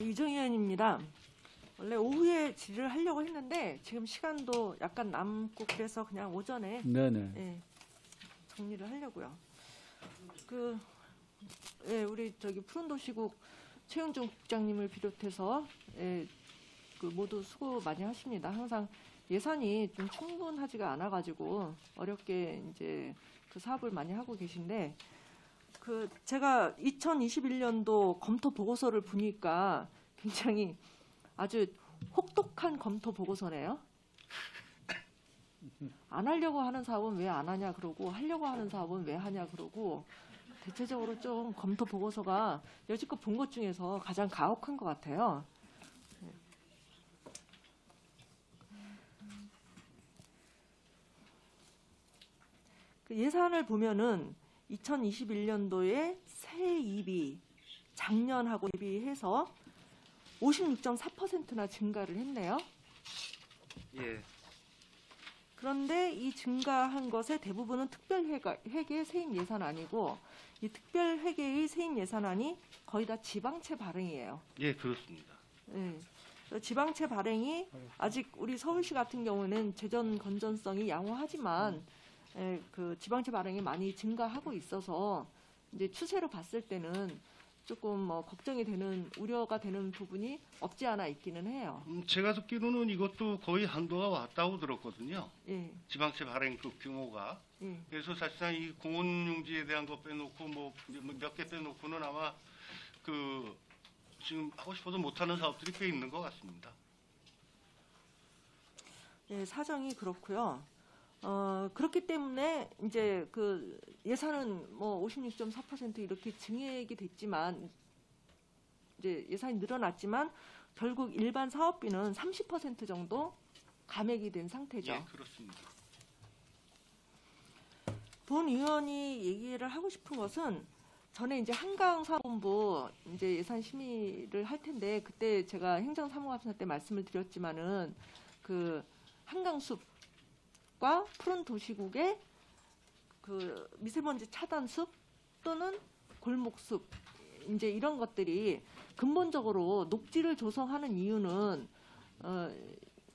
이정희 의원입니다. 원래 오후에 질의를 하려고 했는데 지금 시간도 약간 남고 그래서 그냥 오전에 네네. 정리를 하려고요. 우리 푸른도시국 최윤중 국장님을 비롯해서 모두 수고 많이 하십니다. 항상 예산이 좀 충분하지가 않아가지고 어렵게 이제 그 사업을 많이 하고 계신데 제가 2021년도 검토 보고서를 보니까 굉장히 아주 혹독한 검토 보고서네요. 안 하려고 하는 사업은 왜 안 하냐 그러고 하려고 하는 사업은 왜 하냐 그러고 대체적으로 좀 검토 보고서가 여지껏 본 것 중에서 가장 가혹한 것 같아요. 그 예산을 보면은 2021년도에 세입이 작년하고 대비해서 56.4%나 증가를 했네요. 예. 그런데 이 증가한 것의 대부분은 특별회계 세입 예산안이고 이 특별회계의 세입 예산안이 거의 다 지방채 발행이에요. 예, 그렇습니다. 네. 지방채 발행이 아직 우리 서울시 같은 경우는 재정 건전성이 양호하지만 그 지방채 발행이 많이 증가하고 있어서 이제 추세로 봤을 때는 조금 걱정이 되는 우려가 되는 부분이 없지 않아 있기는 해요. 제가 듣기로는 이것도 거의 한도가 왔다고 들었거든요. 예. 지방채 발행 그 규모가. 예. 그래서 사실상 이 공원용지에 대한 거 빼놓고 몇 개 빼놓고는 아마 그 지금 하고 싶어도 못하는 사업들이 꽤 있는 것 같습니다. 예, 사정이 그렇고요. 그렇기 때문에 이제 그 예산은 56.4% 이렇게 증액이 됐지만 이제 예산이 늘어났지만 결국 일반 사업비는 30% 정도 감액이 된 상태죠. 예, 그렇습니다. 본 의원이 얘기를 하고 싶은 것은 전에 이제 한강사업본부 이제 예산 심의를 할 텐데 그때 제가 행정사무감사 때 말씀을 드렸지만은 그 한강숲과 푸른 도시국의 그 미세먼지 차단숲 또는 골목숲 이제 이런 것들이 근본적으로 녹지를 조성하는 이유는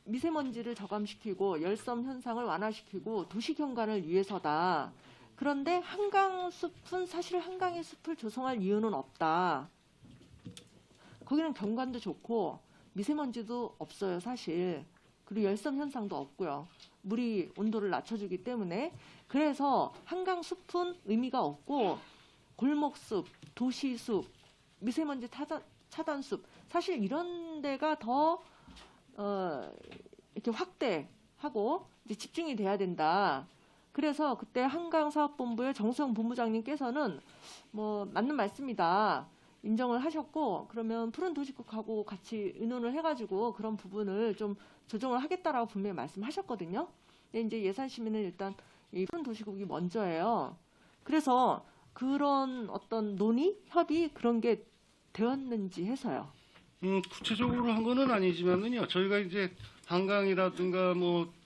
미세먼지를 저감시키고 열섬 현상을 완화시키고 도시 경관을 위해서다. 그런데 한강숲은 사실 한강의 숲을 조성할 이유는 없다. 거기는 경관도 좋고 미세먼지도 없어요, 사실. 그리고 열섬 현상도 없고요. 물이 온도를 낮춰주기 때문에. 그래서 한강숲은 의미가 없고 골목숲, 도시숲, 미세먼지 차단숲 사실 이런 데가 더 이렇게 확대하고 이제 집중이 돼야 된다. 그래서 그때 한강사업본부의 정수영 본부장님께서는 맞는 말씀이다. 인정을 하셨고 그러면 푸른 도시국하고 같이 의논을 해가지고 그런 부분을 좀 조정을 하겠다라고 분명히 말씀하셨거든요. 근데 이제 예산 심의는 일단 이 푸른 도시국이 먼저예요. 그래서 그런 어떤 논의, 협의 그런 게 되었는지 해서요. 구체적으로 한 거는 아니지만은요. 저희가 이제 한강이라든가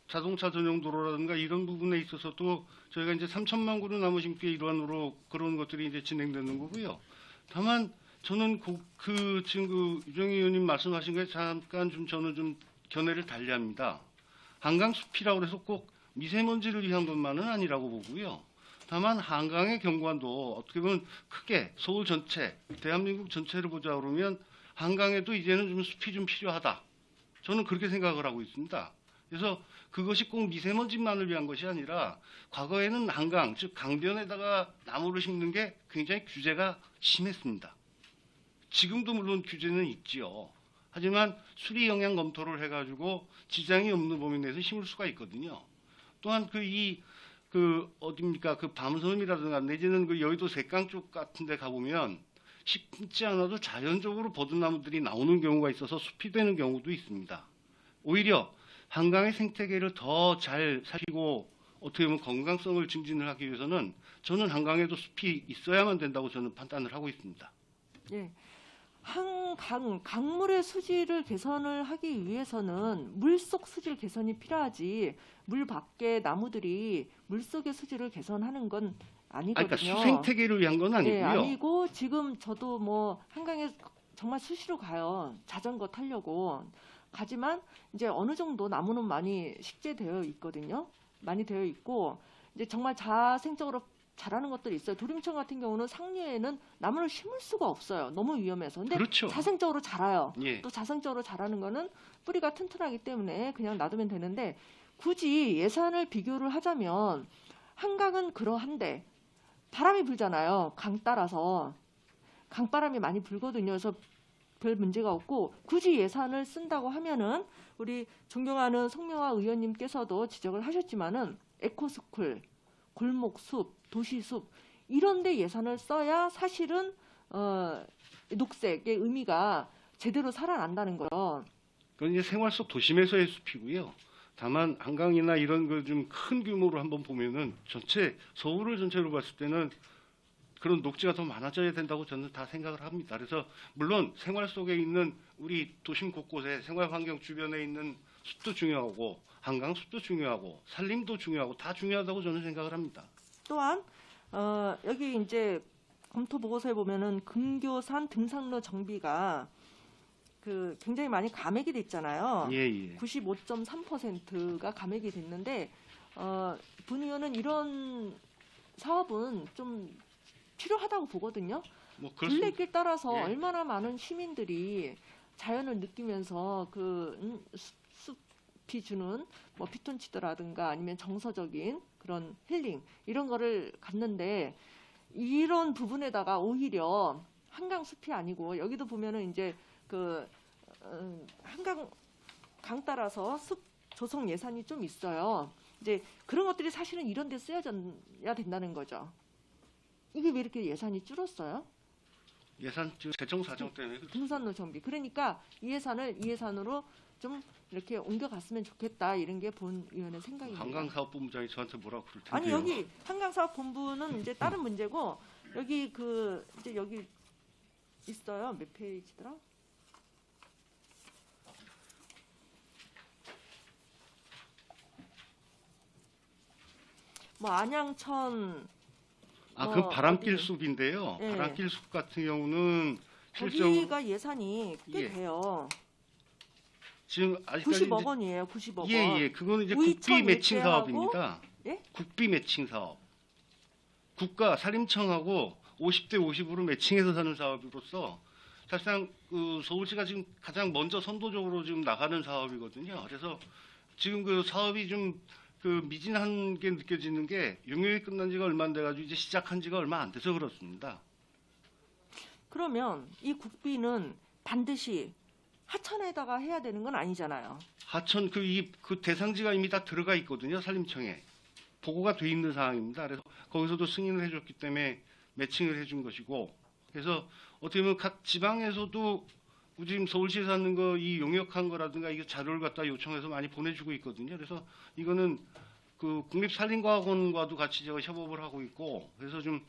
자동차 전용 도로라든가 이런 부분에 있어서도 저희가 이제 3천만 그루 나무 심기의 일환으로 그런 것들이 이제 진행되는 거고요. 다만 저는 지금 유정희 의원님 말씀하신 거에 잠깐 저는 좀 견해를 달리합니다. 한강숲이라고 해서 꼭 미세먼지를 위한 것만은 아니라고 보고요. 다만 한강의 경관도 어떻게 보면 크게 서울 전체, 대한민국 전체를 보자 그러면 한강에도 이제는 좀 숲이 좀 필요하다. 저는 그렇게 생각을 하고 있습니다. 그래서 그것이 꼭 미세먼지만을 위한 것이 아니라 과거에는 한강, 즉 강변에다가 나무를 심는 게 굉장히 규제가 심했습니다. 지금도 물론 규제는 있지요. 하지만 수리 영향 검토를 해가지고 지장이 없는 범위 내에서 심을 수가 있거든요. 또한 어딥니까? 그 밤섬이라든가 내지는 그 여의도 색강 쪽 같은 데 가보면 심지 않아도 자연적으로 버드나무들이 나오는 경우가 있어서 숲이 되는 경우도 있습니다. 오히려 한강의 생태계를 더 잘 살리고 어떻게 보면 건강성을 증진을 하기 위해서는 저는 한강에도 숲이 있어야만 된다고 저는 판단을 하고 있습니다. 예. 강물의 수질을 개선을 하기 위해서는 물속 수질 개선이 필요하지 물 밖에 나무들이 물속의 수질을 개선하는 건 아니거든요. 그러니까 수생태계를 위한 건 아니고요. 네, 아니고 지금 저도 한강에 정말 수시로 가요. 자전거 타려고. 가지만 이제 어느 정도 나무는 많이 식재되어 있거든요. 많이 되어 있고 이제 정말 자생적으로 자라는 것들이 있어요. 도림청 같은 경우는 상류에는 나무를 심을 수가 없어요. 너무 위험해서. 근데 그렇죠. 자생적으로 자라요. 예. 또 자생적으로 자라는 거는 뿌리가 튼튼하기 때문에 그냥 놔두면 되는데 굳이 예산을 비교를 하자면 한강은 그러한데 바람이 불잖아요. 강 따라서. 강바람이 많이 불거든요. 그래서 별 문제가 없고 굳이 예산을 쓴다고 하면은 우리 존경하는 송명화 의원님께서도 지적을 하셨지만은 에코스쿨, 골목숲, 도시숲 이런 데 예산을 써야 사실은 녹색의 의미가 제대로 살아난다는 거예요. 그건 이제 생활 속 도심에서의 숲이고요. 다만 한강이나 이런 거 좀 큰 규모로 한번 보면은 전체 서울을 전체로 봤을 때는 그런 녹지가 더 많아져야 된다고 저는 다 생각을 합니다. 그래서 물론 생활 속에 있는 우리 도심 곳곳에 생활 환경 주변에 있는 숲도 중요하고 한강 숲도 중요하고 산림도 중요하고 다 중요하다고 저는 생각을 합니다. 또한 여기 이제 검토 보고서에 보면은 금교산 등산로 정비가 그 굉장히 많이 감액이 됐잖아요. 예. 95.3%가 감액이 됐는데 분 의원은 이런 사업은 좀 필요하다고 보거든요. 뭐 그렇습니다. 둘레길 따라서 예. 얼마나 많은 시민들이 자연을 느끼면서 그 숲이 주는 뭐 피톤치드라든가 아니면 정서적인 그런 힐링 이런 거를 갖는데 이런 부분에다가 오히려 한강 숲이 아니고 여기도 보면은 이제 그 한강 따라서 숲 조성 예산이 좀 있어요. 이제 그런 것들이 사실은 이런 데 쓰여져야 된다는 거죠. 이게 왜 이렇게 예산이 줄었어요? 예산 재정 사정 때문에 등산로 정비. 그러니까 이 예산으로 좀 이렇게 옮겨갔으면 좋겠다 이런 게 본 의원의 생각입니다. 한강사업본부장이 저한테 뭐라고 그럴 텐데요. 아니 여기 한강사업본부는 이제 다른 문제고 여기 이제 여기 있어요. 몇 페이지더라? 뭐 안양천 그 바람길 어디? 숲인데요. 예. 바람길 숲 같은 경우는 실제로 거기가 예산이 꽤 예. 돼요. 지금 아직까지 90억 원이에요. 90억 예, 원. 예. 그거는 이제 우이천 국비 매칭 일대하고 사업입니다. 예? 국비 매칭 사업. 국가 산림청하고 50대 50으로 매칭해서 사는 사업으로서 사실상 그 서울시가 지금 가장 먼저 선도적으로 지금 나가는 사업이거든요. 그래서 지금 그 사업이 좀 그 미진한 게 느껴지는 게 용역이 끝난 지가 얼마 안 돼가지고 이제 시작한 지가 얼마 안 돼서 그렇습니다. 그러면 이 국비는 반드시 하천에다가 해야 되는 건 아니잖아요. 하천 그 대상지가 이미 다 들어가 있거든요. 산림청에 보고가 돼 있는 상황입니다. 그래서 거기서도 승인을 해줬기 때문에 매칭을 해준 것이고, 그래서 어떻게 보면 각 지방에서도 지금 서울시에서 하는 거 이 용역한 거라든가 이거 자료를 갖다 요청해서 많이 보내주고 있거든요. 그래서 이거는 그 국립산림과학원과도 같이 제가 협업을 하고 있고, 그래서 좀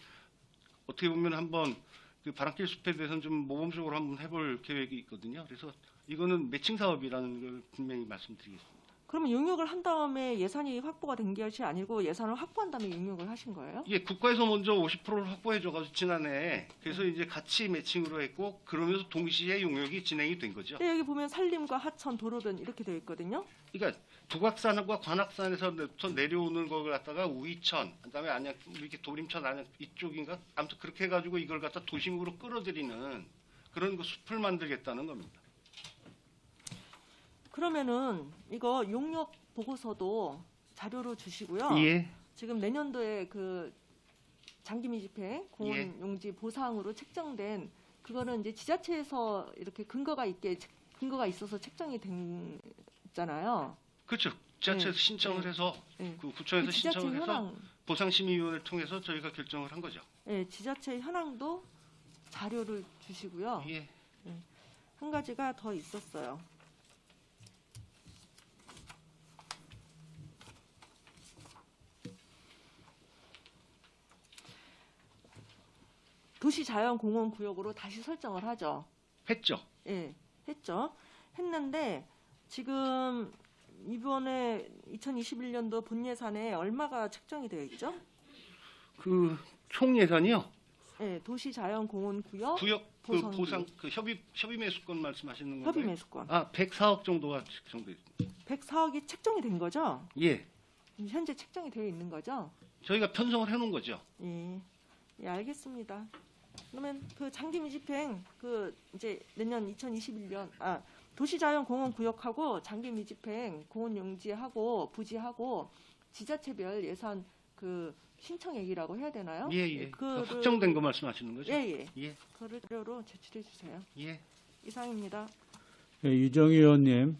어떻게 보면 한번 그 바람길 숲에 대해서는 좀 모범적으로 한번 해볼 계획이 있거든요. 그래서 이거는 매칭 사업이라는 걸 분명히 말씀드리겠습니다. 그러면 용역을 한 다음에 예산이 확보가 된 것이 아니고 예산을 확보한 다음에 용역을 하신 거예요? 예, 국가에서 먼저 50%를 확보해줘가지고 지난해 그래서 이제 같이 매칭으로 했고 그러면서 동시에 용역이 진행이 된 거죠. 근데 여기 보면 산림과 하천, 도로변 이렇게 되어 있거든요. 그러니까 북악산과 관악산에서 내려오는 걸 갖다가 우이천, 그다음에 안양 이렇게 도림천 안양 이쪽인가 아무튼 그렇게 해가지고 이걸 갖다 도심으로 끌어들이는 그런 그 숲을 만들겠다는 겁니다. 그러면은 이거 용역 보고서도 자료로 주시고요. 예. 지금 내년도에 그 장기미 집행 공원 용지 보상으로 책정된 그거는 이제 지자체에서 이렇게 근거가 있어서 책정이 됐잖아요. 그렇죠. 지자체에서 네. 신청을 네. 해서 네. 그 구청에서 그 지자체 신청을 해서 현황, 보상심의위원회를 통해서 저희가 결정을 한 거죠. 지자체 현황도 자료를 주시고요. 예. 한 가지가 더 있었어요. 도시자연공원구역으로 다시 설정을 하죠. 했죠. 예, 했죠. 했는데 지금 이번에 2021년도 본 예산에 얼마가 책정이 되어 있죠? 그 총 예산이요. 예, 도시자연공원구역 구역 보상비. 보상 그 협의 매수권 말씀하시는 건가요? 협의 매수권. 아, 104억 정도가 책정돼 있습니다. 104억이 책정이 된 거죠? 예. 현재 책정이 되어 있는 거죠? 저희가 편성을 해 놓은 거죠. 예. 예, 알겠습니다. 그러면 그 장기미 집행 그 이제 내년 2021년 도시자연공원구역하고 장기미 집행 공원용지하고 부지하고 지자체별 예산 그 신청액이라고 해야 되나요? 예, 예. 그거를- 확정된 거 말씀하시는 거죠? 예, 예. 예. 그거를 자료로 제출해 주세요. 예. 이상입니다. 예, 유정희 의원님,